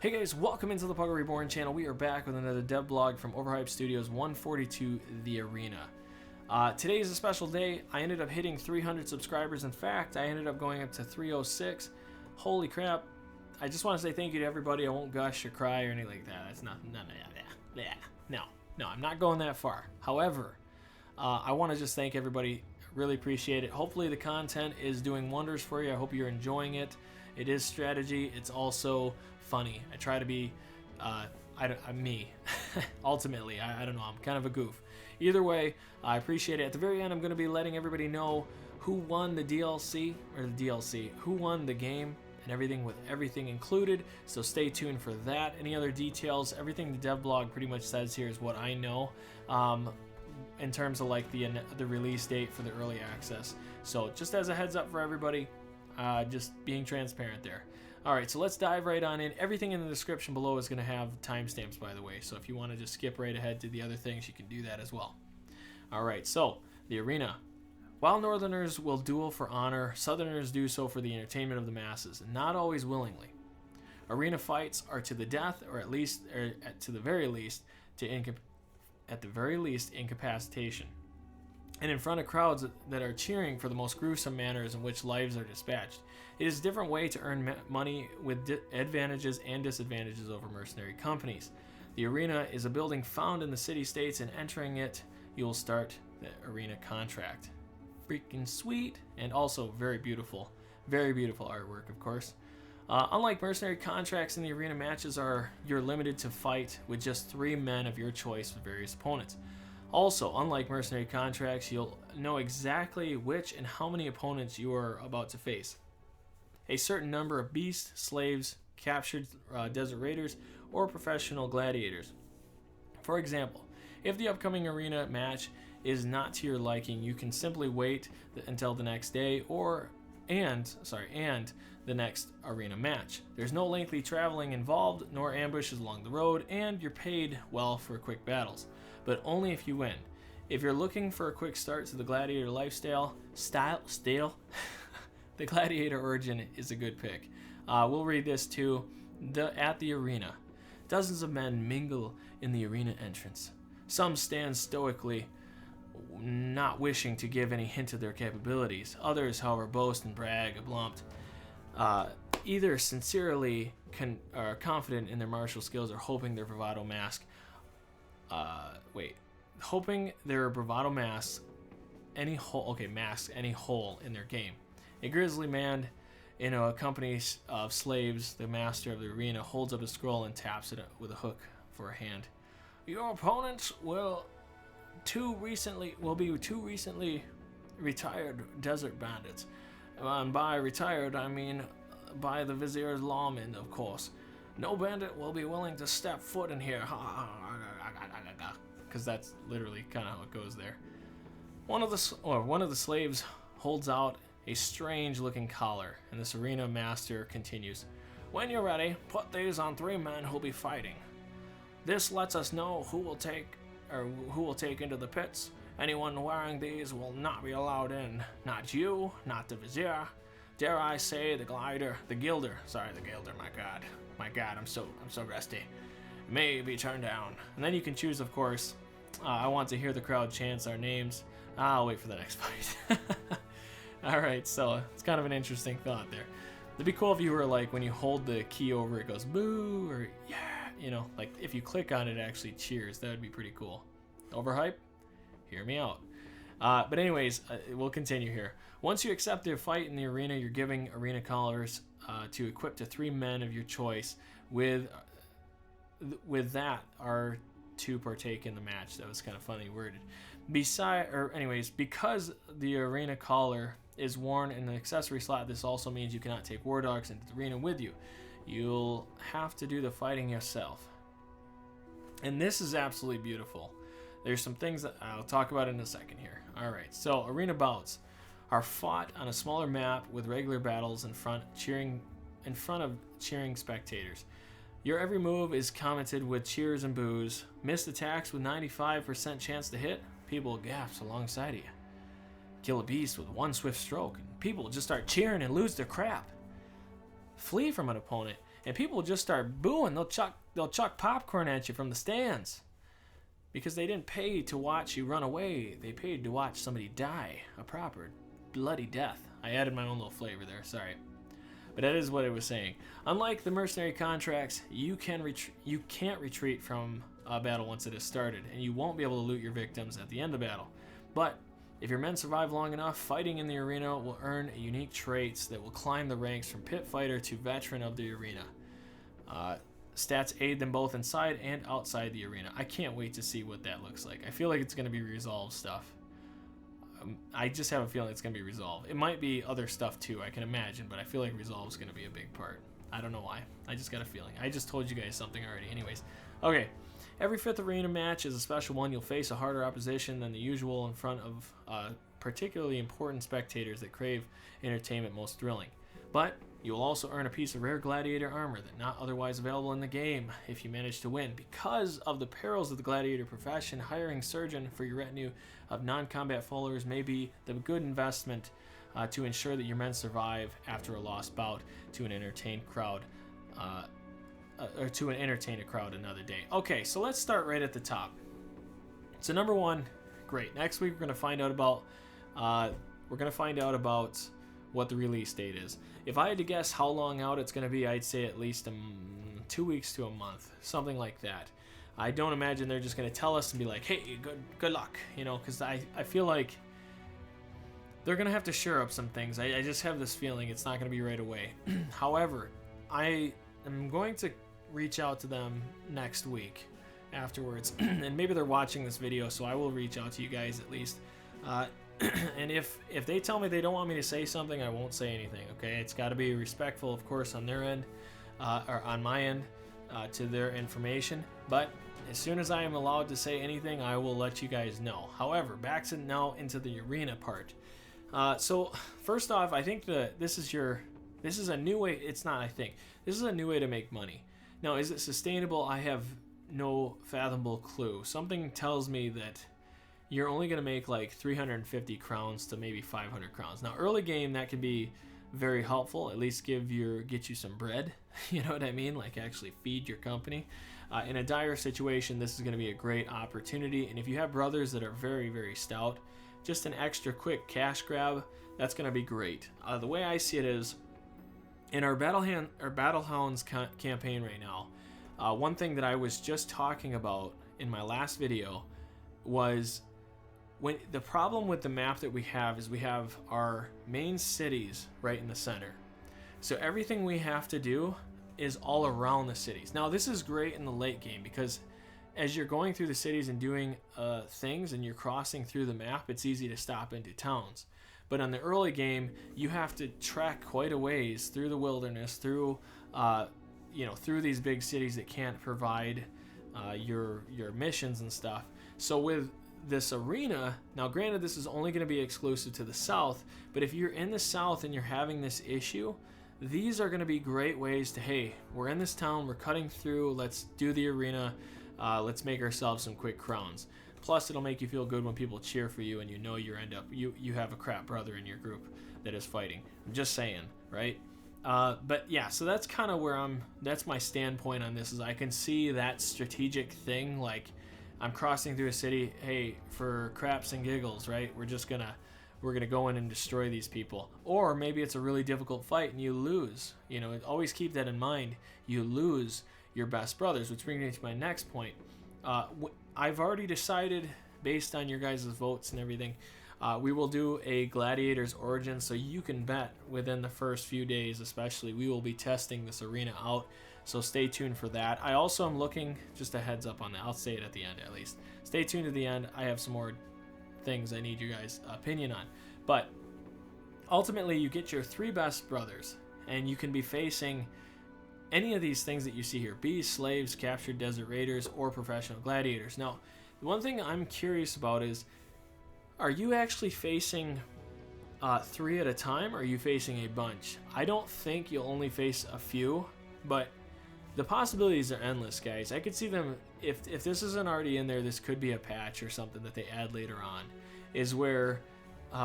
Hey guys, welcome into the Puggle Reborn channel. We are back with another dev blog from Overhyped Studios 142 The Arena. Today is a special day. I ended up hitting 300 subscribers. In fact, I ended up going up to 306. Holy crap. I just want to say thank you to everybody. I won't gush or cry or anything like that. That's none of that. No, I'm not going that far. However, I want to just thank everybody. Really appreciate it. Hopefully the content is doing wonders for you. I hope you're enjoying it. It is strategy. It's also funny. I try to be I'm me. Ultimately, I don't know. I'm kind of a goof. Either way, I appreciate it. At the very end, I'm going to be letting everybody know who won the DLC, who won the game, and everything with everything included. So stay tuned for that. Any other details, everything the dev blog pretty much says here is what I know. In terms of like the release date for the early access. So just as a heads up for everybody, just being transparent there. All right, so let's dive right on in. Everything in the description below is going to have timestamps, by the way. So if you want to just skip right ahead to the other things, you can do that as well. All right, so the arena. While Northerners will duel for honor, Southerners do so for the entertainment of the masses, and not always willingly. Arena fights are to the death, or at the very least, incapacitation. And in front of crowds that are cheering for the most gruesome manners in which lives are dispatched. It is a different way to earn money with advantages and disadvantages over mercenary companies. The arena is a building found in the city-states, and entering it, you will start the arena contract. Freaking sweet, and also very beautiful artwork, of course. Unlike mercenary contracts in the arena, matches you're limited to fight with just 3 men of your choice with various opponents. Also, unlike mercenary contracts, you'll know exactly which and how many opponents you are about to face. A certain number of beasts, slaves, captured desert raiders, or professional gladiators. For example, if the upcoming arena match is not to your liking, you can simply wait until the next day and the next arena match. There's no lengthy traveling involved, nor ambushes along the road, and you're paid well for quick battles, but only if you win. If you're looking for a quick start to the gladiator lifestyle, the Gladiator Origin is a good pick. We'll read this too. At the arena, dozens of men mingle in the arena entrance. Some stand stoically, not wishing to give any hint of their capabilities. Others, however, boast and brag, ablumped. Either sincerely are confident in their martial skills or hoping their bravado masks any hole in their game. A grizzly man in a company of slaves, the master of the arena, holds up a scroll and taps it with a hook for a hand. Your opponents will be two recently retired desert bandits. And by retired, I mean by the vizier's lawmen, of course. No bandit will be willing to step foot in here. Because that's literally kind of how it goes there. One of the slaves holds out a strange-looking collar, and this arena master continues. When you're ready, put these on 3 men who'll be fighting. This lets us know who will take into the pits. Anyone wearing these will not be allowed in. Not you, not the vizier. Dare I say the gilder, my god, I'm so rusty. May be turned down. And then you can choose, of course. I want to hear the crowd chants our names. I'll wait for the next fight. Alright, so it's kind of an interesting thought there. It'd be cool if you were like, when you hold the key over it goes boo or yeah, like if you click on it, it actually cheers. That would be pretty cool. Overhype? Hear me out. But anyways, we'll continue here. Once you accept the fight in the arena, you're giving arena collars to equip to 3 men of your choice. With that are to partake in the match. That was kind of funny worded. Because the arena collar is worn in the accessory slot, this also means you cannot take war dogs into the arena with you. You'll have to do the fighting yourself. And this is absolutely beautiful. There's some things that I'll talk about in a second here. Alright, so arena bouts are fought on a smaller map with regular battles in front of cheering spectators. Your every move is commented with cheers and boos. Missed attacks with 95% chance to hit, people gasp alongside of you. Kill a beast with 1 swift stroke, and people just start cheering and lose their crap. Flee from an opponent and people will just start booing. They'll chuck popcorn at you from the stands because they didn't pay to watch you run away. They paid to watch somebody die a proper bloody death. I added my own little flavor there. Sorry. But that is what it was saying. Unlike the mercenary contracts, you can't retreat from a battle once it has started, and you won't be able to loot your victims at the end of the battle. But if your men survive long enough, fighting in the arena will earn unique traits that will climb the ranks from pit fighter to veteran of the arena. Stats aid them both inside and outside the arena. I can't wait to see what that looks like. I feel like it's going to be resolved stuff. I just have a feeling it's going to be resolved. It might be other stuff too, I can imagine, but I feel like resolve is going to be a big part. I don't know why. I just got a feeling. I just told you guys something already. Anyways, okay. Every 5th arena match is a special one. You'll face a harder opposition than the usual in front of particularly important spectators that crave entertainment most thrilling. But you'll also earn a piece of rare gladiator armor that not otherwise available in the game if you manage to win. Because of the perils of the gladiator profession, hiring surgeon for your retinue of non-combat followers may be the good investment to ensure that your men survive after a lost bout to an entertained crowd. Or to entertain a crowd another day. Okay, so let's start right at the top. So number one, great. Next week we're gonna find out about what the release date is. If I had to guess how long out it's gonna be, I'd say at least 2 weeks to a month, something like that. I don't imagine they're just gonna tell us and be like, "Hey, good luck," you know, because I feel like they're gonna have to shore up some things. I just have this feeling it's not gonna be right away. However, I am going to reach out to them next week afterwards, and maybe they're watching this video, so I will reach out to you guys at least. And if they tell me they don't want me to say something, I won't say anything. Okay, it's got to be respectful, of course, on their end or on my end to their information. But as soon as I am allowed to say anything, I will let you guys know. However, back to now into the arena part. So first off, I think this is a new way. It's not. I think this is a new way to make money. Now, is it sustainable? I have no fathomable clue. Something tells me that you're only going to make like 350 crowns to maybe 500 crowns. Now, early game, that can be very helpful. At least get you some bread. You know what I mean? Like actually feed your company. In a dire situation, this is going to be a great opportunity. And if you have brothers that are very, very stout, just an extra quick cash grab, that's going to be great. The way I see it is, in our Battlehounds campaign right now, one thing that I was just talking about in my last video was when the problem with the map that we have is we have our main cities right in the center. So everything we have to do is all around the cities. Now this is great in the late game because as you're going through the cities and doing things and you're crossing through the map, it's easy to stop into towns. But on the early game, you have to trek quite a ways through the wilderness, through these big cities that can't provide your missions and stuff. So with this arena, now granted this is only going to be exclusive to the south, but if you're in the south and you're having this issue, these are going to be great ways to, hey, we're in this town, we're cutting through, let's do the arena, let's make ourselves some quick crowns. Plus, it'll make you feel good when people cheer for you and you know you have a crap brother in your group that is fighting. I'm just saying, right? But yeah, so that's kind of where that's my standpoint on this, is I can see that strategic thing, like I'm crossing through a city, hey, for craps and giggles, right? We're gonna go in and destroy these people. Or maybe it's a really difficult fight and you lose. You know, always keep that in mind. You lose your best brothers, which brings me to my next point. I've already decided, based on your guys' votes and everything, we will do a Gladiators Origin, so you can bet within the first few days especially, we will be testing this arena out, so stay tuned for that. I also am looking, just a heads up on that, I'll say it at the end at least. Stay tuned to the end, I have some more things I need your guys' opinion on. But ultimately, you get your 3 best brothers, and you can be facing any of these things that you see here: bees, slaves, captured desert raiders, or professional gladiators. Now, the one thing I'm curious about is, are you actually facing 3 at a time, or are you facing a bunch? I don't think you'll only face a few, but the possibilities are endless, guys. I could see them, if this isn't already in there, this could be a patch or something that they add later on, is where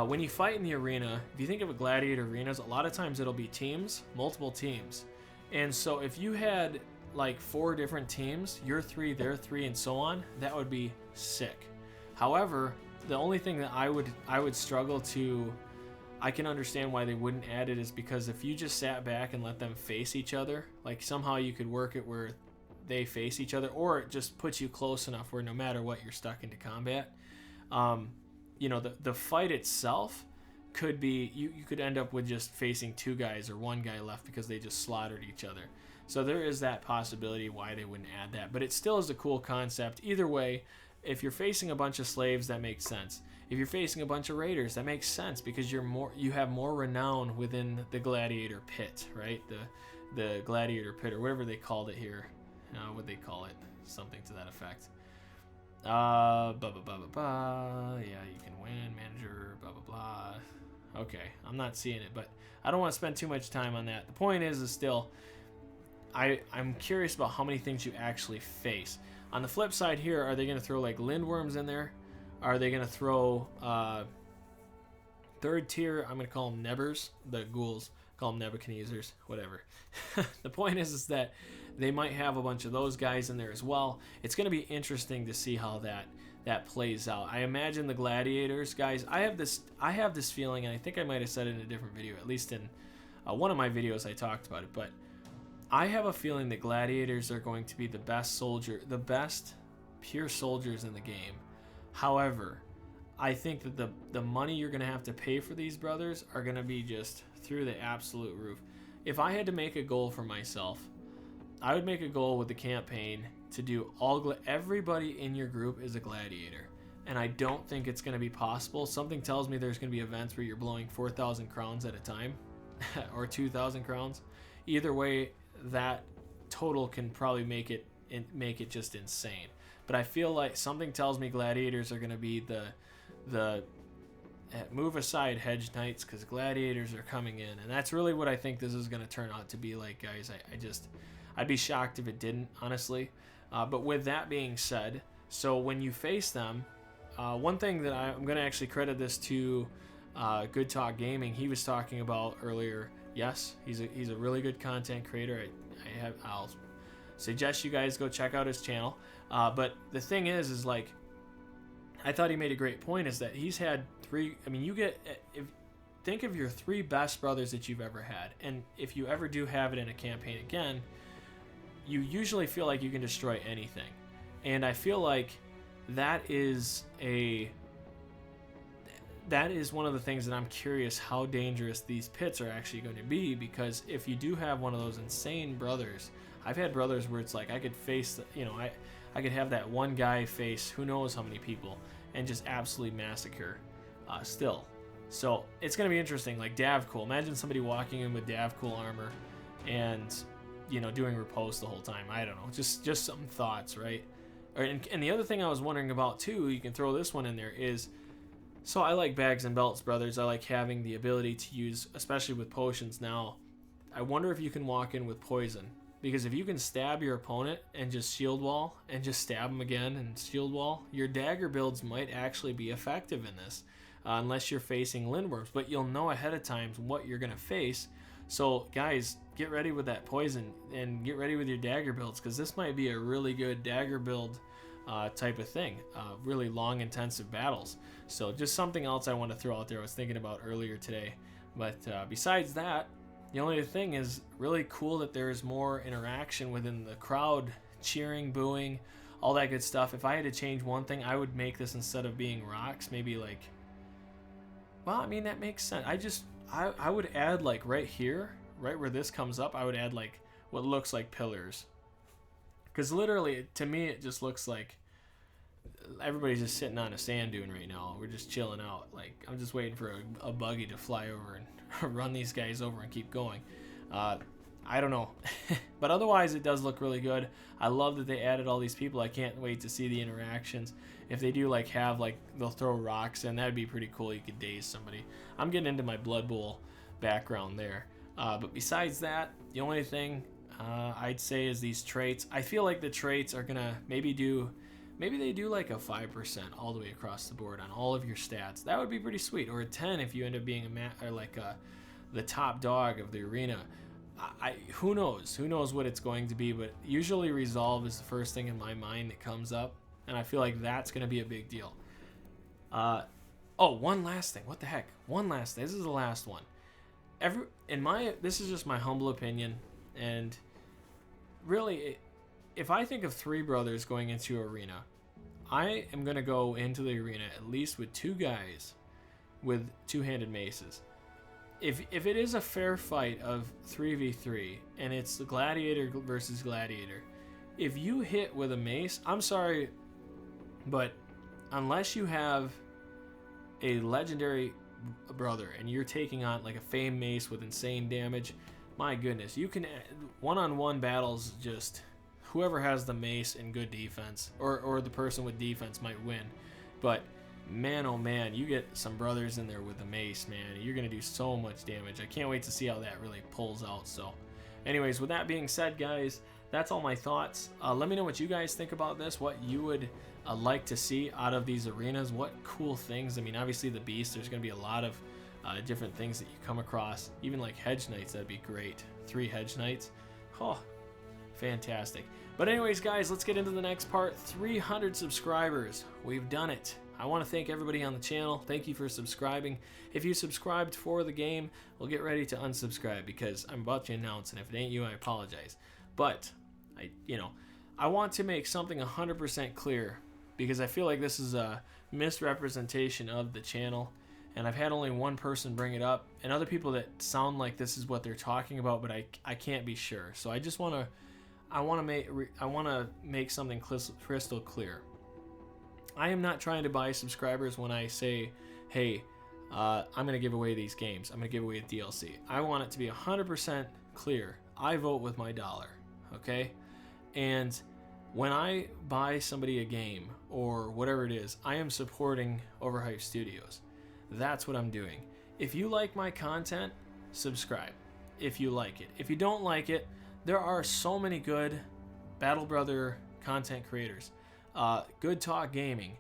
when you fight in the arena, if you think of a gladiator arenas, a lot of times it'll be teams, multiple teams. And so if you had like 4 different teams, you're 3, they're 3, and so on, that would be sick. However, the only thing that I would struggle to, I can understand why they wouldn't add it, is because if you just sat back and let them face each other, like somehow you could work it where they face each other, or it just puts you close enough where no matter what, you're stuck into combat. You know, the fight itself could be, you could end up with just facing 2 guys or 1 guy left because they just slaughtered each other. So there is that possibility why they wouldn't add that, but it still is a cool concept. Either way, if you're facing a bunch of slaves, that makes sense. If you're facing a bunch of raiders, that makes sense because you have more renown within the gladiator pit, right? The gladiator pit, or whatever they called it here. What they call it? Something to that effect. Yeah, you can win, manager, blah, blah, blah. Okay, I'm not seeing it, but I don't want to spend too much time on that. The point is still, I'm curious about how many things you actually face. On the flip side here, are they going to throw like lindworms in there? Are they going to throw 3rd tier? I'm going to call them Nebbers, the ghouls. Call them Nebuchadnezzars, whatever. The point is that they might have a bunch of those guys in there as well. It's going to be interesting to see how that plays out. I imagine the gladiators, guys. I have this feeling, and I think I might have said it in a different video, at least in one of my videos I talked about it, but I have a feeling that gladiators are going to be the best pure soldiers in the game. However, I think that the money you're going to have to pay for these brothers are going to be just through the absolute roof. If I had to make a goal for myself, I would make a goal with the campaign to do everybody in your group is a gladiator. And I don't think it's going to be possible. Something tells me there's going to be events where you're blowing 4,000 crowns at a time or 2,000 crowns. Either way, that total can probably make it just insane. But I feel like something tells me gladiators are going to be the move aside hedge knights, because gladiators are coming in, and that's really what I think this is going to turn out to be like, guys. I'd be shocked if it didn't, honestly. But with that being said, so when you face them, one thing that I'm going to actually credit this to Good Talk Gaming. He was talking about earlier. Yes, he's a really good content creator. I'll suggest you guys go check out his channel. But the thing is like, I thought he made a great point, is that he's had 3. I mean, think of your 3 best brothers that you've ever had, and if you ever do have it in a campaign again, you usually feel like you can destroy anything. And I feel like that is one of the things that I'm curious how dangerous these pits are actually going to be, because if you do have one of those insane brothers, I've had brothers where it's like I could face, I could have that one guy face who knows how many people and just absolutely massacre still. So it's going to be interesting, like Davcool. Imagine somebody walking in with Davcool armor and, doing riposte the whole time. I don't know, just some thoughts, right? And the other thing I was wondering about too, you can throw this one in there, is, so I like bags and belts, brothers. I like having the ability to use, especially with potions now. I wonder if you can walk in with poison. Because if you can stab your opponent and just shield wall and just stab them again and shield wall, your dagger builds might actually be effective in this, unless you're facing lindworms. But you'll know ahead of time what you're going to face. So guys, get ready with that poison and get ready with your dagger builds, because this might be a really good dagger build type of thing. Really long, intensive battles. So just something else I want to throw out there I was thinking about earlier today. But besides that, the only thing is really cool that there's more interaction within the crowd, cheering, booing, all that good stuff. If I had to change one thing, I would make this, instead of being rocks, maybe like, well, I mean, that makes sense. I would add like right here, right where this comes up, I would add like what looks like pillars. Because literally, to me, it just looks like everybody's just sitting on a sand dune right now. We're just chilling out. Like, I'm just waiting for a buggy to fly over and run these guys over and keep going. I don't know. But otherwise, it does look really good. I love that they added all these people. I can't wait to see the interactions. If they do like have like, they'll throw rocks in, that'd be pretty cool. You could daze somebody. I'm getting into my Blood Bowl background there. But besides that, the only thing I'd say is these traits. I feel like the traits are gonna maybe they do like a 5% all the way across the board on all of your stats. That would be pretty sweet. Or a 10 if you end up being the top dog of the arena. who knows what it's going to be, but usually Resolve is the first thing in my mind that comes up, and I feel like that's going to be a big deal. Oh, one last thing. What the heck? One last thing. This is the last one. This is just my humble opinion, and really, if I think of three brothers going into arena, I am going to go into the arena at least with two guys with two-handed maces. If it is a fair fight of 3v3 and it's gladiator versus gladiator, if you hit with a mace, I'm sorry, but unless you have a legendary brother and you're taking on like a Fame mace with insane damage, my goodness, you can one-on-one battles, just whoever has the mace and good defense, or the person with defense might win. But man, oh man, you get some brothers in there with the mace, man, you're gonna do so much damage. I can't wait to see how that really pulls out. So anyways, with that being said, guys, that's all my thoughts. Let me know what you guys think about this, what you would like to see out of these arenas, what cool things. I mean, obviously the Beast, there's gonna be a lot of different things that you come across, even like Hedge Knights. That'd be great. 3 Hedge Knights, oh, fantastic. But anyways, guys, let's get into the next part. 300 subscribers, we've done it. I want to thank everybody on the channel. Thank you for subscribing. If you subscribed for the game, we'll get ready to unsubscribe because I'm about to announce, and if it ain't you, I apologize. But I want to make something 100% clear because I feel like this is a misrepresentation of the channel, and I've had only one person bring it up, and other people that sound like this is what they're talking about, but I can't be sure. So I just want to make something crystal clear. I am not trying to buy subscribers when I say, hey, I'm going to give away these games. I'm going to give away a DLC. I want it to be 100% clear. I vote with my dollar, okay? And when I buy somebody a game or whatever it is, I am supporting Overhyped Studios. That's what I'm doing. If you like my content, subscribe if you like it. If you don't like it, there are so many good Battle Brother content creators. Good Talk Gaming.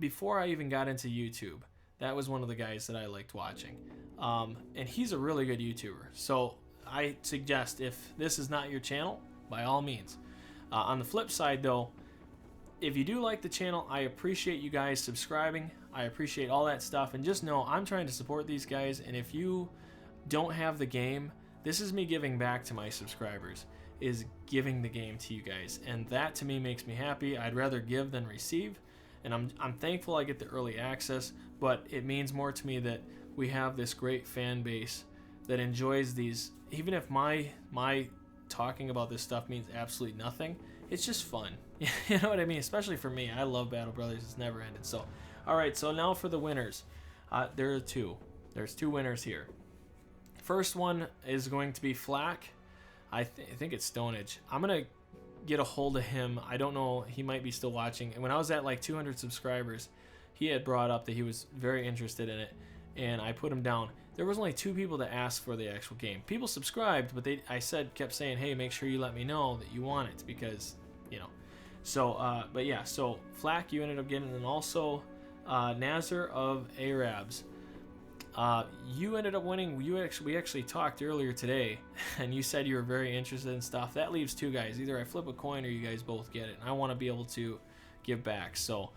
Before I even got into YouTube, that was one of the guys that I liked watching. And he's a really good YouTuber. So I suggest, if this is not your channel, by all means. On the flip side though, if you do like the channel, I appreciate you guys subscribing. I appreciate all that stuff. And just know I'm trying to support these guys. And if you don't have the game, this is me giving back to my subscribers, is giving the game to you guys, and that to me makes me happy. I'd rather give than receive, and I'm thankful I get the early access, but it means more to me that we have this great fan base that enjoys these. Even if my talking about this stuff means absolutely nothing, it's just fun. You know what I mean? Especially for me, I love Battle Brothers. It's never ended. So all right, so now for the winners. There are two. There's two winners here. First one is going to be Flack. I think it's Stonage. I'm going to get a hold of him. I don't know. He might be still watching. And when I was at like 200 subscribers, he had brought up that he was very interested in it, and I put him down. There was only 2 people that asked for the actual game. People subscribed, but kept saying, hey, make sure you let me know that you want it because, So, but yeah, so Flack, you ended up getting, and also Nazar of Arabs. You ended up winning. We actually talked earlier today, and you said you were very interested in stuff. That leaves 2 guys. Either I flip a coin or you guys both get it. And I want to be able to give back. So,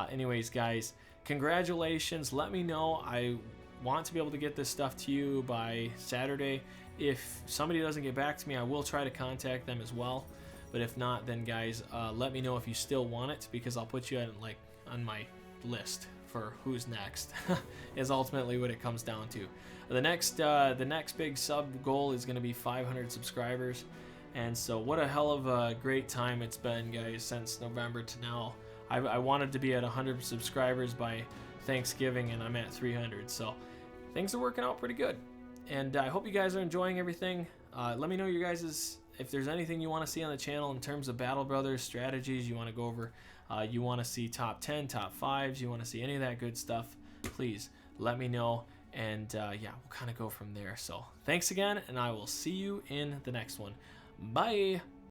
anyways, guys, congratulations. Let me know. I want to be able to get this stuff to you by Saturday. If somebody doesn't get back to me, I will try to contact them as well. But if not, then guys, let me know if you still want it, because I'll put you on my list for who's next. Is ultimately what it comes down to. The next big sub goal is going to be 500 subscribers, and so what a hell of a great time it's been, guys, since November to now. I wanted to be at 100 subscribers by Thanksgiving, and I'm at 300, so things are working out pretty good. And I hope you guys are enjoying everything. Let me know your guys's, if there's anything you want to see on the channel in terms of Battle Brothers strategies you want to go over. You want to see top 10, top 5s, you want to see any of that good stuff, please let me know. And yeah, we'll kind of go from there. So thanks again, and I will see you in the next one. Bye.